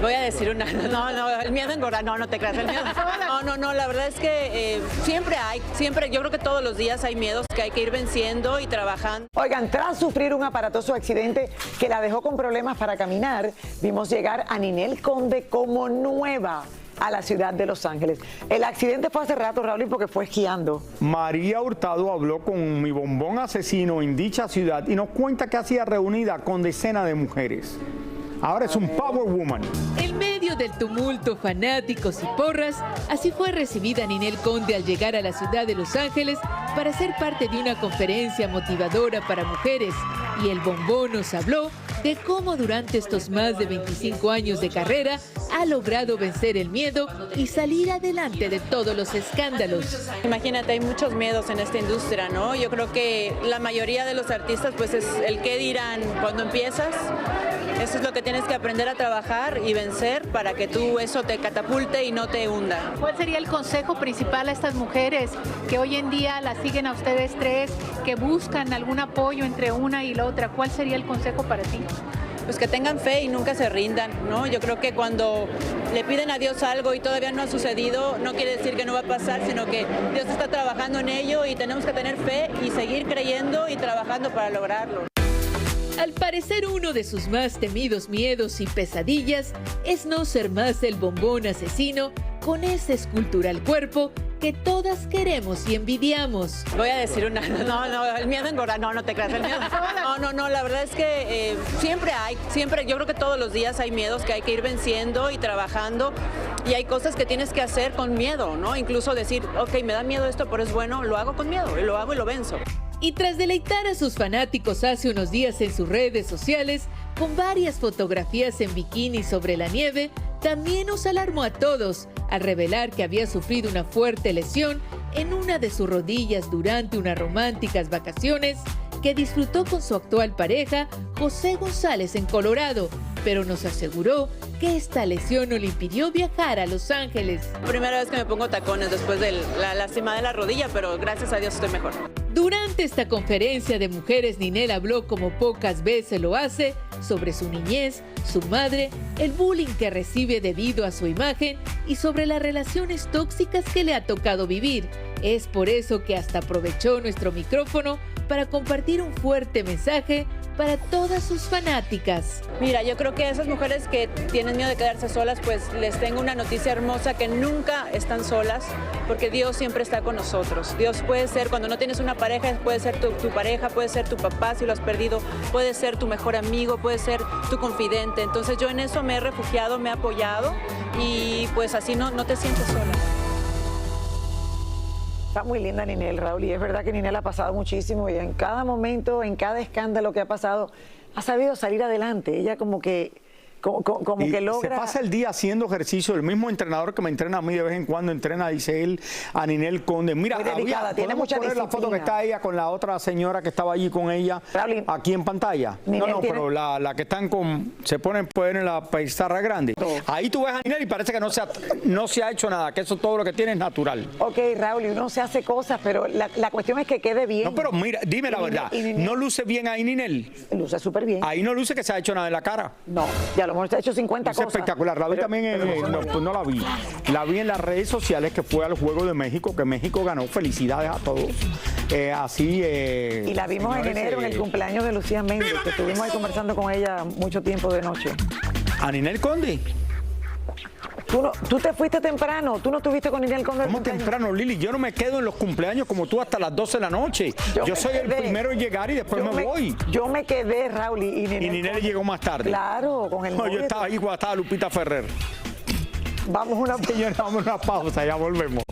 Voy a decir una, no, el miedo engorda, no te creas, el miedo, no, la verdad es que siempre, yo creo que todos los días hay miedos que hay que ir venciendo y trabajando. Oigan, tras sufrir un aparatoso accidente que la dejó con problemas para caminar, vimos llegar a Ninel Conde como nueva a la ciudad de Los Ángeles. El accidente fue hace rato, Raúl, porque fue esquiando. María Hurtado habló con mi bombón asesino en dicha ciudad y nos cuenta que hacía reunida con decenas de mujeres. Ahora es un power woman. En medio del tumulto, fanáticos y porras, así fue recibida Ninel Conde al llegar a la ciudad de Los Ángeles para ser parte de una conferencia motivadora para mujeres. Y el bombón nos habló de cómo durante estos más de 25 años de carrera ha logrado vencer el miedo y salir adelante de todos los escándalos. Imagínate, hay muchos miedos en esta industria, ¿no? Yo creo que la mayoría de los artistas, pues es el qué dirán cuando empiezas. Eso es lo que tienes que aprender a trabajar y vencer para que tú eso te catapulte y no te hunda. ¿Cuál sería el consejo principal a estas mujeres que hoy en día las siguen a ustedes tres, que buscan algún apoyo entre una y la otra? ¿Cuál sería el consejo para ti? Pues que tengan fe y nunca se rindan, ¿no? Yo creo que cuando le piden a Dios algo y todavía no ha sucedido, no quiere decir que no va a pasar, sino que Dios está trabajando en ello y tenemos que tener fe y seguir creyendo y trabajando para lograrlo. Al parecer, uno de sus más temidos miedos y pesadillas es no ser más el bombón asesino con esa escultura al cuerpo que todas queremos y envidiamos. Voy a decir una, el miedo engorda, no te creas, el miedo, la verdad es que siempre, yo creo que todos los días hay miedos que hay que ir venciendo y trabajando y hay cosas que tienes que hacer con miedo, ¿no? Incluso decir, ok, me da miedo esto, pero es bueno, lo hago con miedo, y lo hago y lo venzo. Y tras deleitar a sus fanáticos hace unos días en sus redes sociales, con varias fotografías en bikini sobre la nieve, también nos alarmó a todos al revelar que había sufrido una fuerte lesión en una de sus rodillas durante unas románticas vacaciones que disfrutó con su actual pareja, José González, en Colorado, pero nos aseguró que esta lesión no le impidió viajar a Los Ángeles. Primera vez que me pongo tacones después de la lástima de la rodilla, pero gracias a Dios estoy mejor. Durante esta conferencia de mujeres, Ninel habló como pocas veces lo hace sobre su niñez, su madre, el bullying que recibe debido a su imagen y sobre las relaciones tóxicas que le ha tocado vivir. Es por eso que hasta aprovechó nuestro micrófono para compartir un fuerte mensaje para todas sus fanáticas. Mira, yo creo que a esas mujeres que tienen miedo de quedarse solas, pues les tengo una noticia hermosa, que nunca están solas, porque Dios siempre está con nosotros. Dios puede ser, cuando no tienes una pareja, puede ser tu pareja, puede ser tu papá si lo has perdido, puede ser tu mejor amigo, puede ser tu confidente. Entonces yo en eso me he refugiado, me he apoyado y pues así no te sientes sola. Está muy linda Ninel, Raúl, y es verdad que Ninel ha pasado muchísimo y en cada momento, en cada escándalo que ha pasado, ha sabido salir adelante. Ella como que logra... Se pasa el día haciendo ejercicio. El mismo entrenador que me entrena a mí de vez en cuando entrena, dice él, a Ninel Conde. Mira, tiene mucha poner la foto que está ella con la otra señora que estaba allí con ella, Raúl, aquí en pantalla. Pero la que están se ponen pues, en la pizarra grande. Ahí tú ves a Ninel y parece que no se ha hecho nada, que eso todo lo que tiene es natural. Ok, Raúl, uno se hace cosas, pero la cuestión es que quede bien. No, pero mira, dime la verdad, ¿no luce bien ahí Ninel? Luce súper bien. Ahí no luce que se ha hecho nada en la cara. No, ya lo hemos hecho 50 cosas. Es espectacular. La vi también, pues no la vi. La vi en las redes sociales, que fue al Juego de México, que México ganó. Felicidades a todos. Y la vimos señores, en enero, en el cumpleaños de Lucía Méndez, que estuvimos ahí conversando con ella mucho tiempo de noche. ¿A Ninel Conde? Tú te fuiste temprano, tú no estuviste con Ninel Conde. ¿Cómo temprano, Lili? Yo no me quedo en los cumpleaños como tú hasta las 12 de la noche. Yo soy el primero en llegar y después me voy. Yo me quedé, Raúl, y Ninel llegó más tarde. Claro, con el no, yo estaba ahí cuando estaba Lupita Ferrer. Vamos a una pausa, ya volvemos.